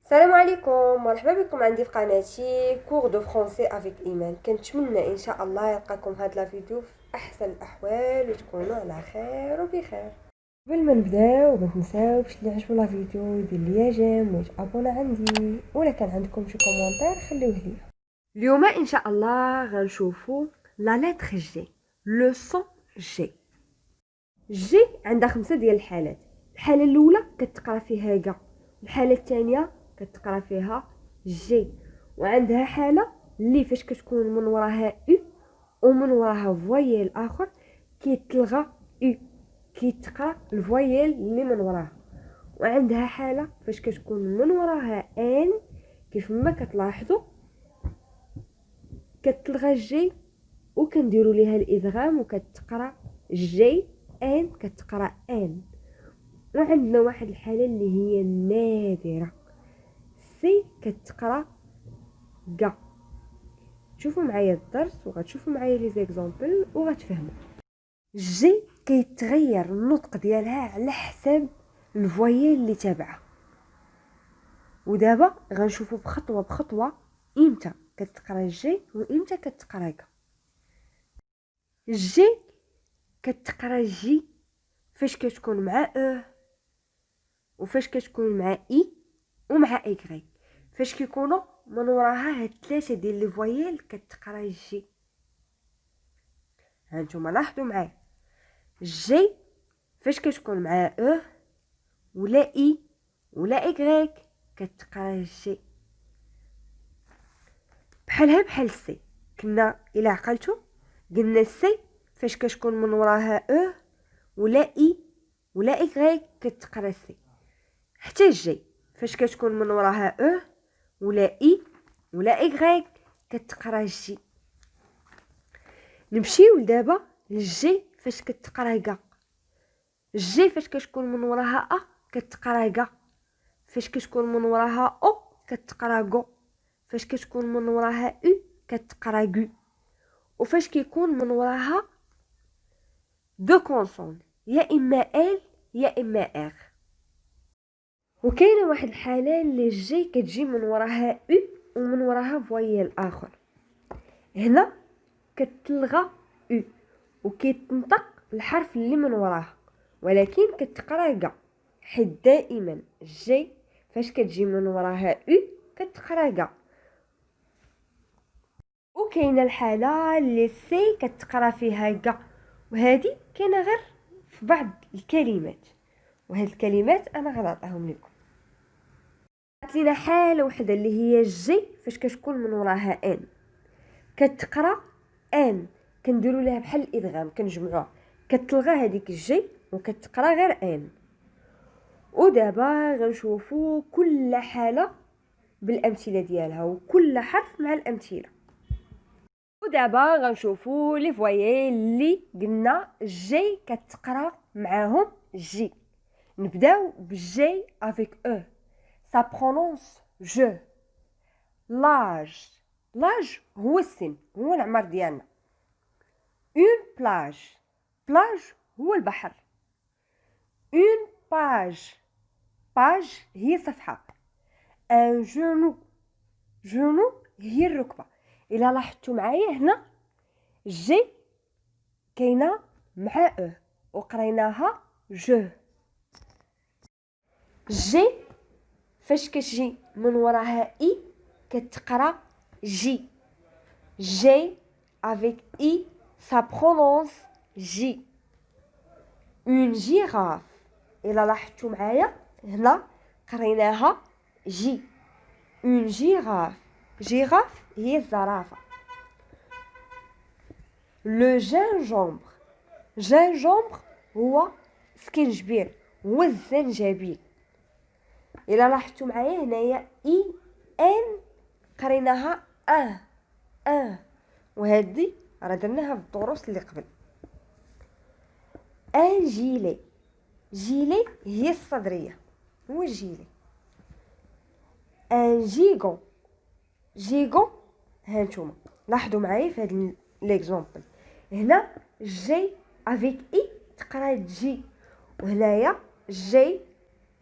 السلام عليكم، مرحبا بكم عندي في قناتي كور دو فرونسي افيك ايمان. كنتمنى ان شاء الله يلقاكم هاد لا فيديو في احسن الاحوال وتكونوا على خير وبخير. قبل ما نبداو ما تنساوش اللي عجبو لا فيديو يدير ليا جيم ويتابونا عندي، ولا كان عندكم شي كومونتير خليوه ليا. اليوم ان شاء الله غنشوفوا لا لتر جي، لو سون جي. جي عندها 5 ديال الحالات. الحاله الاولى كتقرا فيها كا، الحاله الثانيه كتقرا فيها جي، وعندها حاله اللي فاش كتكون من وراها او ومن وراها فويل اخر كيتلغى او، كيتقرا الفويل اللي من وراها. وعندها حاله فاش كتكون من وراها ان، كيف ما كتلاحظوا كتلغى جي وكنديروا ليها الادغام وكتقرا جي ان، كتقرا ان. وعندنا واحد الحاله اللي هي نادره، سي كتقرا كا. شوفوا معايا الدرس وغتشوفوا معايا لي زيكزامبل وغتفهموا. جي كيتغير النطق ديالها على حساب الفويل اللي تابعها. ودابا غنشوفوا بخطوه بخطوه امتى كتقرا جي وامتى كتقرا كا. جي كتقرا جي فاش كتكون مع او، وفاش كتكون مع اي ومع ايكغيك. فاش كيكونوا من وراها هاد 3 ديال لي فويل كتقرا جي. هانتوما لاحظوا معايا، جي فاش كتكون مع او ولا اي ولا ايكغيك كتقرا جي. بحالها بحال سي. كنا الا عقلتوا قلنا سي فاش كتكون من وراها او ولا اي ولا ايكغيك كتقرا سي. حتى جي فاش كتكون من وراها او ولا اي ولا ايكغيك كتقرا جي. نمشيو لدابا للجي فاش كتقرا كا. الجي فاش كتكون من وراها ا كتقرا كا، فاش كتكون من وراها او كتقرا كو، فاش كتكون من وراها او كتقرا كو، وفاش كيكون من وراها دو كونسون يا اما ال يا اما ار. وكاينه واحد الحاله اللي الجي كتجي من وراها او ومن وراها فويل اخر. هنا كتلغى او وكيتنطق الحرف اللي من وراها، ولكن كتقرا كا، حيت دائما جي فاش كتجي من وراها او كتقرا كا. وكاينه الحاله اللي سي كتقرا فيها كا، وهذه كاينه غير في بعض الكلمات، وهاد الكلمات انا غنعطيهم لكم. عطات لينا حاله وحده اللي هي جي فاش كتكون من وراها ان، كتقرا ان، كنديروا لها بحال الادغام كنجمعوها، كتلغى هذيك الجي وكتقرا غير ان. ودابا غنشوفوا كل حاله بالامثله ديالها وكل حرف مع الامثله. ودابا غنشوفوا لي فوايي اللي قلنا جي كتقرا معاهم جي. نبداو بالجي افيك او، سا برونونس جو. لاج، لاج هو السن، هو العمر ديالنا. اون بلاج، بلاج هو البحر. اون باج، باج هي صفحه. ان جونو، جونو هي الركبه. الا لاحظتوا معايا هنا جي كاينه مع او وقريناها جو. جي فاش كتجي من وراها اي كتقرا جي. جي avec i ça prononce جي. une girafe، الا لاحظتوا معايا هنا قريناها جي. une girafe، جيراف هي الزرافه. لو جينجومبر، جينجومبر هو سكنجبير، هو الزنجبيل. الا لاحظتوا معايا هنايا اي ان قريناها ان، وهذه راه درناها في الدروس اللي قبل. ان جيلي، جيلي هي الصدريه، هو جيلي. ان جيغون، جيغون هانتوما لاحظوا معايا في هذا ليكزامبل، هنا جي افيك اي تقرا جي، وهنايا جي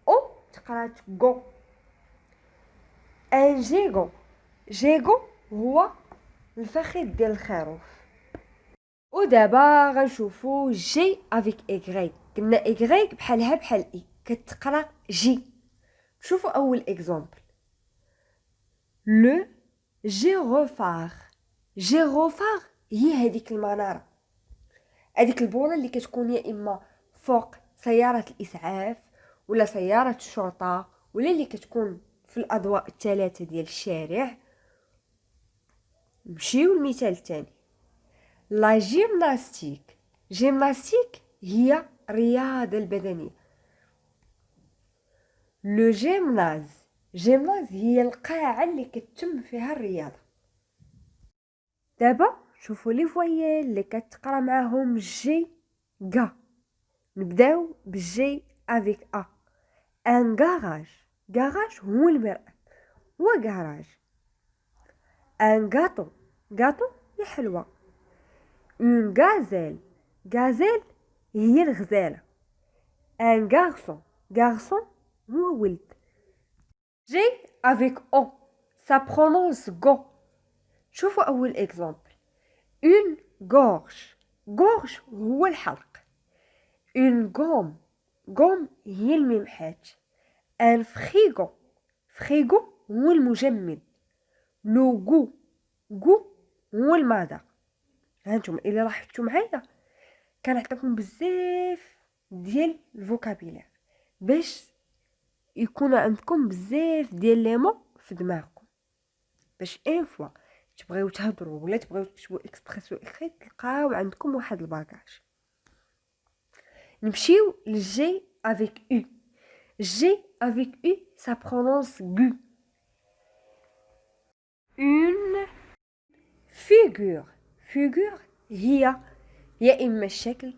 او تقرا جو. ان جيغو. جيغو هو الفخذ ديال الخروف. ودابا غنشوفو جي افيك ايغريك. قلنا ايغريك بحالها بحال اي كتقرا جي. شوفوا اول اكزامبل. لو جيروفار. جيروفار هي هذيك المناره، هذيك البوله اللي كتكون يا اما فوق سياره الاسعاف ولا سياره الشرطه ولا اللي كتكون في الاضواء الثلاثه ديال الشارع. نمشيو للمثال الثاني. لا جيمناستيك. جيمناستيك هي الرياضه البدنيه. لو جيمناز. جيمناز هي القاعه اللي كتتم فيها الرياضه. دابا شوفوا لي فويال اللي كتقرا معاهم جي غا. نبداو بالجي افيك ا. ان غاراج. غاراج هو المرآة، هو غاراج. ان غاتو. غاتو هي حلوى. اون غازيل. غازيل هي الغزاله. ان غارسون. غارسون هو ولد. جي افيك او سا برونونس غو. شوفوا اول اكزامبل. اون غورج. غورج هو الحلق. اون غوم. غوم هي الممحات. ان فريغو. فريغو هو المجمد. لو غو. غو هو المذاق. هانتوما الا لاحظتوا معايا كنعطيكم بزاف ديال الفوكابيلير باش يكون عندكم بزاف ديال لي مو في دماغكم، باش ان فوا تبغيو تهضروا ولا تبغيو تكتبوا اكسبريسيون اكريت تلقاو عندكم واحد الباكاج. نمشيو للجي افيك او. جي افيك او سا برونونس غو. اون فيغور. فيغور هي يا اما الشكل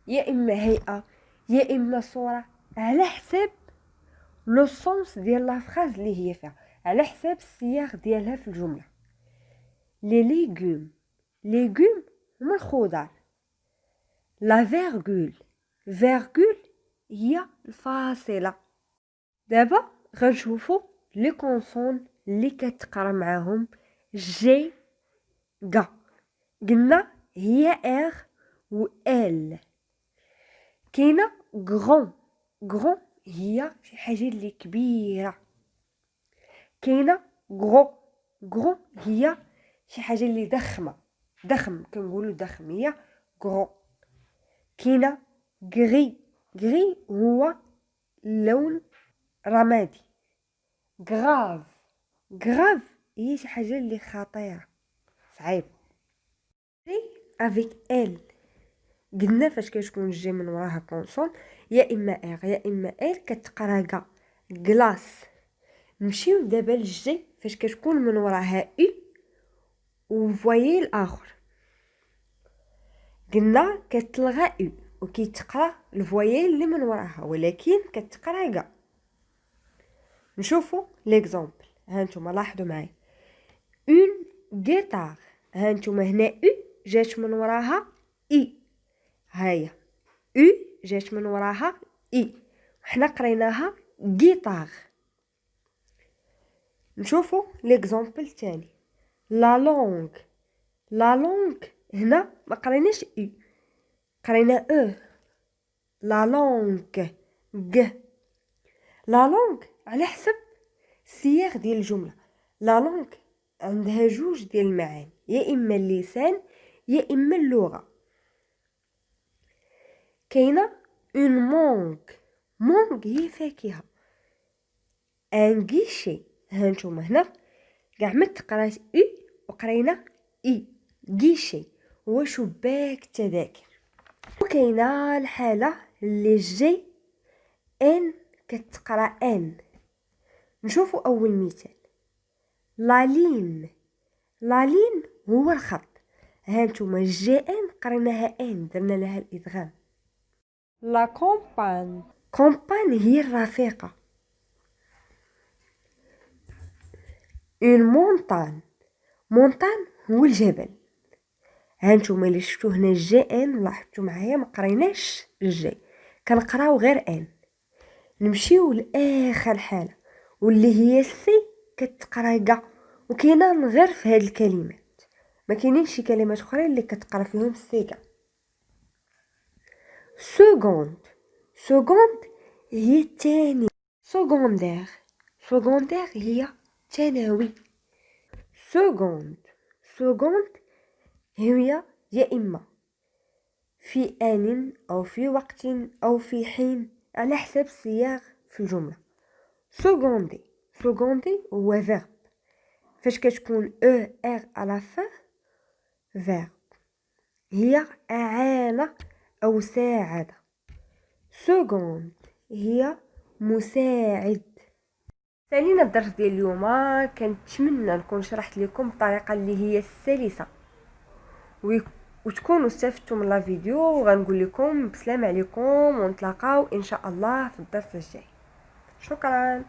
يا اما هيئه يا اما صوره، على حساب لو سونس ديال لا فراز اللي هي فيها، على حساب السياق ديالها في الجمله. لي ليغوم. ليغوم هما الخضر. لا فيرغول. فيرغول هي الفاصله. دابا غنشوفو لي كونسون اللي كتقرا معاهم جي غا. قلنا هي ار و ال. كاينه غران. غران هي شي حاجه اللي كبيره. كاينه غرو. غرو هي شي حاجه اللي ضخمه. ضخم كنقولوا ضخم هي غرو. كاينه غري. غري هو اللون رمادي. غراف. غراف هي شي حاجه اللي خطيره صعيب. جي افيك ال. قلنا فاش كتكون جي من وراها كونسون يا اما ار يا اما ال كتقرا كا. كلاص. نمشيو دابا للجي فاش كتكون من وراها او وفويل اخر. قلنا كتلغى او وكيتقرا الفويل اللي من وراها ولكن كتقرا كا. نشوفوا ليكزامبل. هانتوما لاحظوا معايا. اون غيتار. هانتوما هنا او جات من وراها اي. هيا او جات من وراها اي وحنا قريناها غيتار. نشوفوا ليكزامبل تاني. لا لونغ. لا لونغ هنا ما قريناش اي قرينا او. لا لونغ غ. لا لونغ على حسب السياق ديال الجمله. لا لونغ عندها جوج ديال المعاني، يا اما اللسان يا اما اللغه. كاينه اون مونغ. مونغ هي فاكهه. ان غيشي. هانتوما هنا كاع ما تقراش اي وقرينا اي. غيشي هو شباك التذاكر. وكاينه الحاله اللي جي ان كتقرا ان. نشوفوا اول مثال. لالين. لالين هو الخط. هانتوما جي ان قريناها ان درنا لها الادغام. لا كومبان. كومبان هي الرفيقه. اون مونطان. مونطان هو الجبل. هانتوما اللي شفتو هنا جي ان لاحظتوا معايا ما قريناش الجي كنقراو غير ان. نمشيو لاخر حاله واللي هي سي كتقرا كاع، وكاينه غير في هاد الكلمات، ما كاينينش شي كلمات اخرى اللي كتقرا فيهم سي كاع. سكوند، سكوند هي الثاني. سكوندير، سكوندير هي ثانوي. سكوند، سكوند هي يا إما في آن أو في وقت أو في حين على حسب السياق في الجملة. سكوندي، سكوندي هو فيرب فاش كتكون او ار على فاه فيرب، هي أعانة أو ساعد. سكوند هي مساعد. سالينا الدرس ديال اليوم، كنتمنى نكون شرحت لكم بطريقه اللي هي سلسه وتكونوا استفدتوا من لا فيديو، وغنقول لكم بسلام عليكم ونتلاقاو ان شاء الله في الدرس الجاي. شكرا.